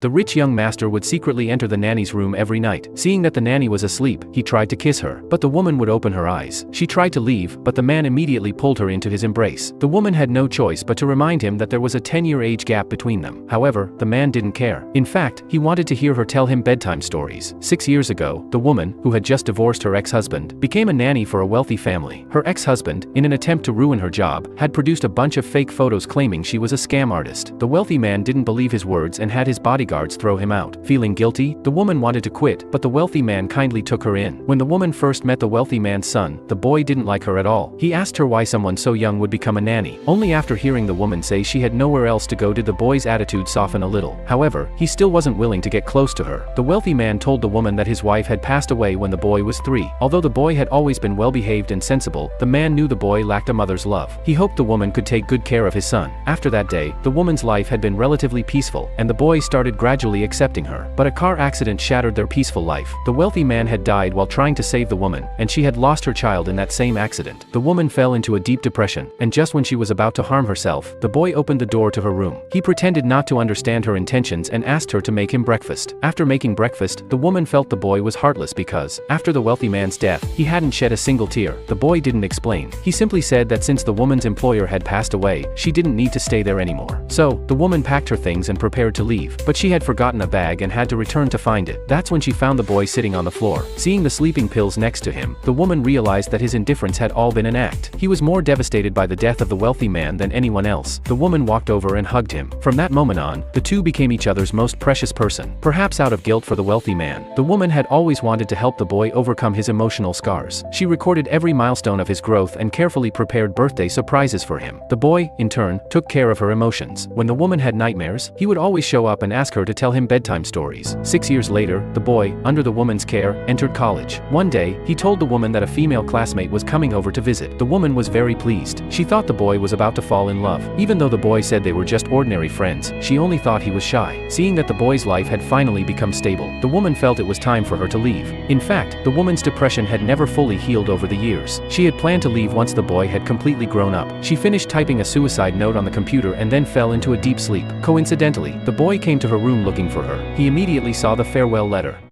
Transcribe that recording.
The rich young master would secretly enter the nanny's room every night. Seeing that the nanny was asleep, he tried to kiss her, but the woman would open her eyes. She tried to leave, but the man immediately pulled her into his embrace. The woman had no choice but to remind him that there was a 10-year age gap between them. However, the man didn't care. In fact, he wanted to hear her tell him bedtime stories. 6 years ago, the woman, who had just divorced her ex-husband, became a nanny for a wealthy family. Her ex-husband, in an attempt to ruin her job, had produced a bunch of fake photos claiming she was a scam artist. The wealthy man didn't believe his words and had his bodyguards throw him out. Feeling guilty, the woman wanted to quit, but the wealthy man kindly took her in. When the woman first met the wealthy man's son, the boy didn't like her at all. He asked her why someone so young would become a nanny. Only after hearing the woman say she had nowhere else to go did the boy's attitude soften a little. However, he still wasn't willing to get close to her. The wealthy man told the woman that his wife had passed away when the boy was 3. Although the boy had always been well-behaved and sensible, the man knew the boy lacked a mother's love. He hoped the woman could take good care of his son. After that day, the woman's life had been relatively peaceful, and the boy started gradually accepting her. But a car accident shattered their peaceful life. The wealthy man had died while trying to save the woman, and she had lost her child in that same accident. The woman fell into a deep depression, and just when she was about to harm herself, the boy opened the door to her room. He pretended not to understand her intentions and asked her to make him breakfast. After making breakfast, the woman felt the boy was heartless because, after the wealthy man's death, he hadn't shed a single tear. The boy didn't explain. He simply said that since the woman's employer had passed away, she didn't need to stay there anymore. So, the woman packed her things and prepared to leave, but she had forgotten a bag and had to return to find it. That's when she found the boy sitting on the floor. Seeing the sleeping pills next to him, the woman realized that his indifference had all been an act. He was more devastated by the death of the wealthy man than anyone else. The woman walked over and hugged him. From that moment on, the two became each other's most precious person. Perhaps out of guilt for the wealthy man, the woman had always wanted to help the boy overcome his emotional scars. She recorded every milestone of his growth and carefully prepared birthday surprises for him. The boy, in turn, took care of her emotions. When the woman had nightmares, he would always show up and ask her to tell him bedtime stories. 6 years later, the boy, under the woman's care, entered college. One day, he told the woman that a female classmate was coming over to visit. The woman was very pleased. She thought the boy was about to fall in love. Even though the boy said they were just ordinary friends, she only thought he was shy. Seeing that the boy's life had finally become stable, the woman felt it was time for her to leave. In fact, the woman's depression had never fully healed over the years. She had planned to leave once the boy had completely grown up. She finished typing a suicide note on the computer and then fell into a deep sleep. Coincidentally, the boy came to her room looking for her. He immediately saw the farewell letter.